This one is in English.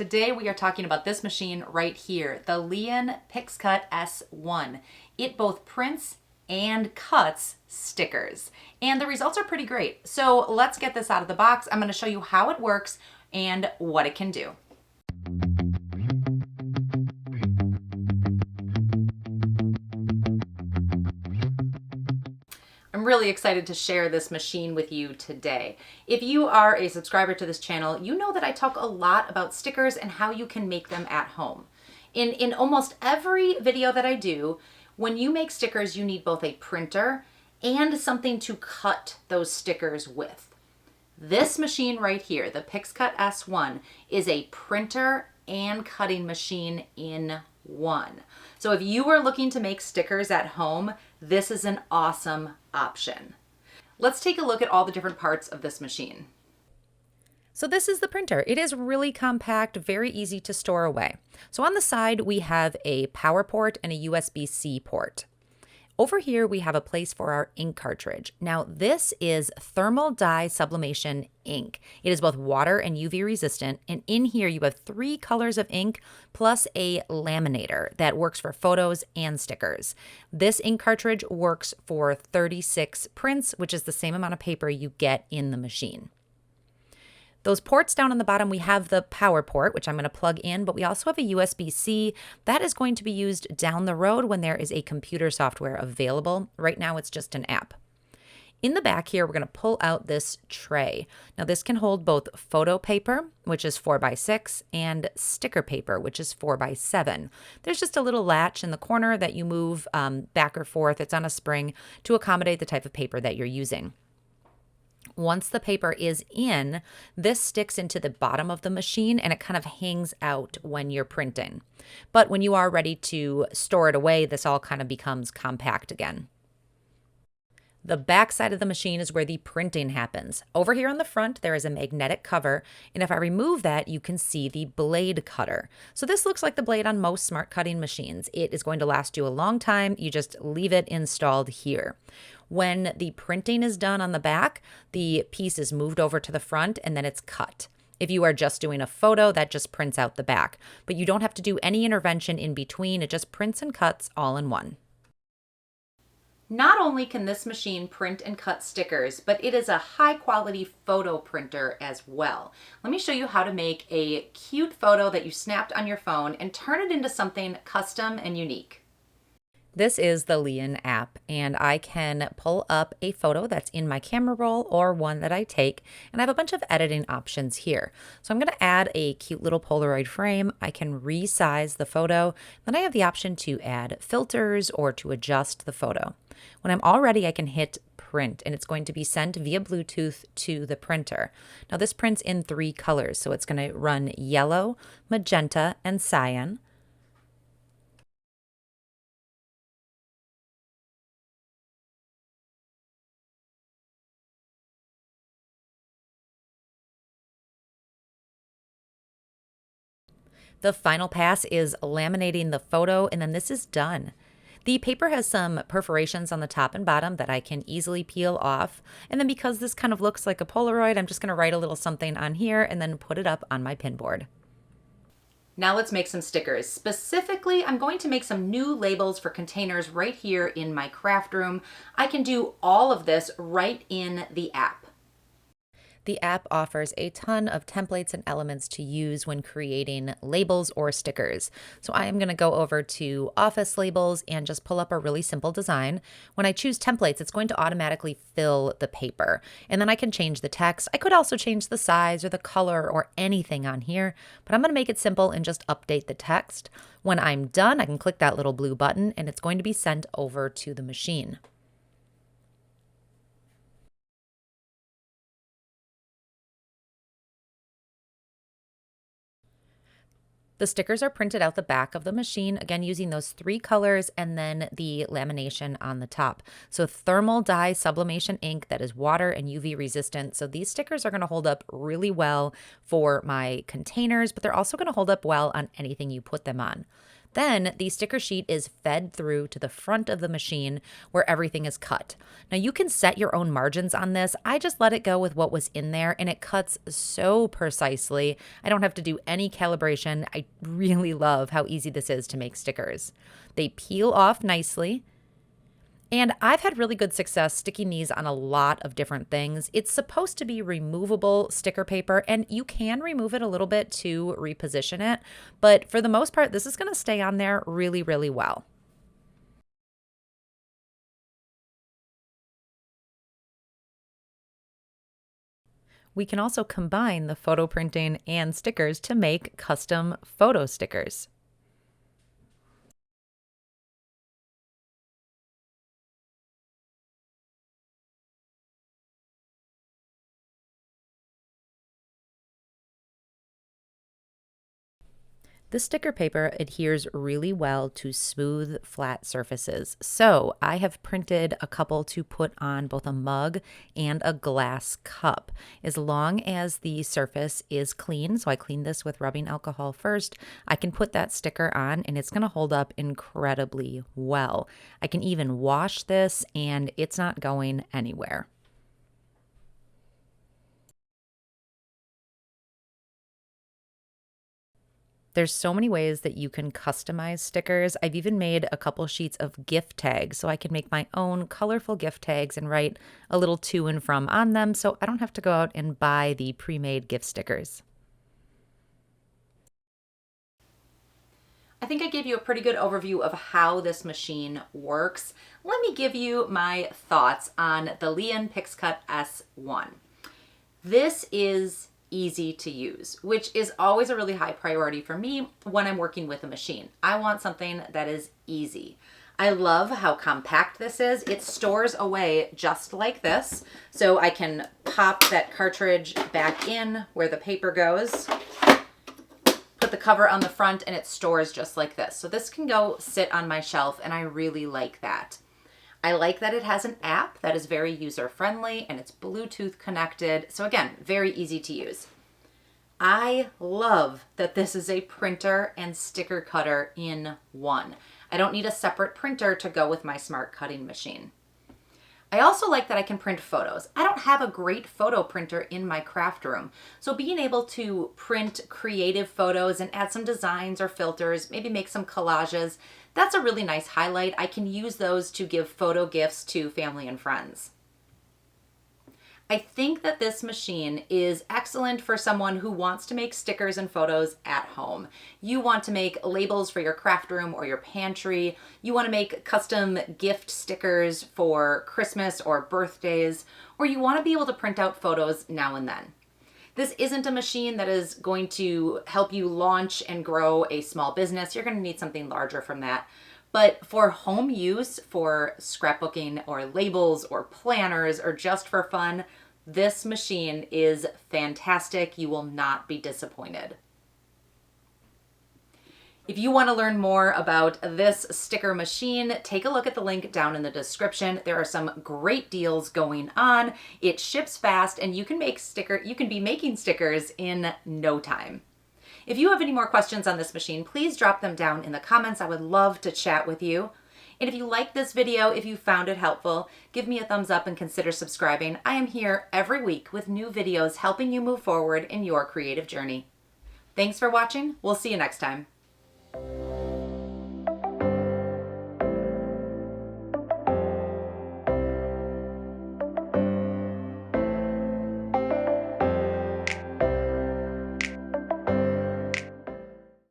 Today we are talking about this machine right here, the Liene PixCut S1. It both prints and cuts stickers, and the results are pretty great. So let's get this out of the box. I'm going to show you how it works and what it can do. I'm really excited to share this machine with you today. If you are a subscriber to this channel, you know that I talk a lot about stickers and how you can make them at home. In almost every video that I do, when you make stickers, you need both a printer and something to cut those stickers with. This machine right here, the PixCut S1, is a printer and cutting machine in one. So if you are looking to make stickers at home, this is an awesome option. Let's take a look at all the different parts of this machine. So this is the printer. It is really compact, very easy to store away. So on the side, we have a power port and a USB-C port. Over here, we have a place for our ink cartridge. Now, this is thermal dye sublimation ink. It is both water and UV resistant. And in here, you have 3 colors of ink plus a laminator that works for photos and stickers. This ink cartridge works for 36 prints, which is the same amount of paper you get in the machine. Those ports down on the bottom, we have the power port, which I'm going to plug in, but we also have a USB-C. That is going to be used down the road when there is a computer software available. Right now, it's just an app. In the back here, we're going to pull out this tray. Now, this can hold both photo paper, which is 4x6, and sticker paper, which is 4x7. There's just a little latch in the corner that you move back or forth. It's on a spring to accommodate the type of paper that you're using. Once the paper is in, this sticks into the bottom of the machine and it kind of hangs out when you're printing. But when you are ready to store it away, this all kind of becomes compact again. The back side of the machine is where the printing happens. Over here on the front, there is a magnetic cover, and if I remove that, you can see the blade cutter. So this looks like the blade on most smart cutting machines. It is going to last you a long time. You just leave it installed here. When the printing is done on the back, the piece is moved over to the front and then it's cut. If you are just doing a photo, that just prints out the back. But you don't have to do any intervention in between. It just prints and cuts all in one. Not only can this machine print and cut stickers, but it is a high quality photo printer as well. Let me show you how to make a cute photo that you snapped on your phone and turn it into something custom and unique. This is the Liene app, and I can pull up a photo that's in my camera roll or one that I take, and I have a bunch of editing options here. So I'm going to add a cute little Polaroid frame. I can resize the photo. Then I have the option to add filters or to adjust the photo. When I'm all ready, I can hit print, and it's going to be sent via Bluetooth to the printer. Now this prints in 3 colors, so it's going to run yellow, magenta, and cyan. The final pass is laminating the photo, and then this is done. The paper has some perforations on the top and bottom that I can easily peel off. And then because this kind of looks like a Polaroid, I'm just going to write a little something on here and then put it up on my pinboard. Now let's make some stickers. Specifically, I'm going to make some new labels for containers right here in my craft room. I can do all of this right in the app. The app offers a ton of templates and elements to use when creating labels or stickers. So I am going to go over to Office Labels and just pull up a really simple design. When I choose templates, it's going to automatically fill the paper. And then I can change the text. I could also change the size or the color or anything on here, but I'm going to make it simple and just update the text. When I'm done, I can click that little blue button and it's going to be sent over to the machine. The stickers are printed out the back of the machine, again using those 3 colors and then the lamination on the top. So thermal dye sublimation ink that is water and UV resistant. So these stickers are going to hold up really well for my containers, but they're also going to hold up well on anything you put them on. Then the sticker sheet is fed through to the front of the machine where everything is cut. Now you can set your own margins on this. I just let it go with what was in there and it cuts so precisely. I don't have to do any calibration. I really love how easy this is to make stickers. They peel off nicely. And I've had really good success sticking these on a lot of different things. It's supposed to be removable sticker paper, and you can remove it a little bit to reposition it. But for the most part, this is going to stay on there really, really well. We can also combine the photo printing and stickers to make custom photo stickers. This sticker paper adheres really well to smooth, flat surfaces. So I have printed a couple to put on both a mug and a glass cup. As long as the surface is clean, so I clean this with rubbing alcohol first, I can put that sticker on and it's going to hold up incredibly well. I can even wash this and it's not going anywhere. There's so many ways that you can customize stickers. I've even made a couple sheets of gift tags so I can make my own colorful gift tags and write a little to and from on them so I don't have to go out and buy the pre-made gift stickers. I think I gave you a pretty good overview of how this machine works. Let me give you my thoughts on the Liene PixCut S1. This is easy to use, which is always a really high priority for me when I'm working with a machine. I want something that is easy. I love how compact this is. It stores away just like this. So I can pop that cartridge back in where the paper goes, put the cover on the front, and it stores just like this. So this can go sit on my shelf, and I really like that. I like that it has an app that is very user-friendly and it's Bluetooth connected. So again, very easy to use. I love that this is a printer and sticker cutter in one. I don't need a separate printer to go with my smart cutting machine. I also like that I can print photos. I don't have a great photo printer in my craft room. So being able to print creative photos and add some designs or filters, maybe make some collages, that's a really nice highlight. I can use those to give photo gifts to family and friends. I think that this machine is excellent for someone who wants to make stickers and photos at home. You want to make labels for your craft room or your pantry. You want to make custom gift stickers for Christmas or birthdays, or you want to be able to print out photos now and then. This isn't a machine that is going to help you launch and grow a small business. You're going to need something larger from that. But for home use, for scrapbooking or labels or planners or just for fun, this machine is fantastic. You will not be disappointed. If you want to learn more about this sticker machine, take a look at the link down in the description. There are some great deals going on. It ships fast and you can be making stickers in no time. If you have any more questions on this machine, please drop them down in the comments. I would love to chat with you. And if you liked this video, if you found it helpful, give me a thumbs up and consider subscribing. I am here every week with new videos helping you move forward in your creative journey. Thanks for watching. We'll see you next time.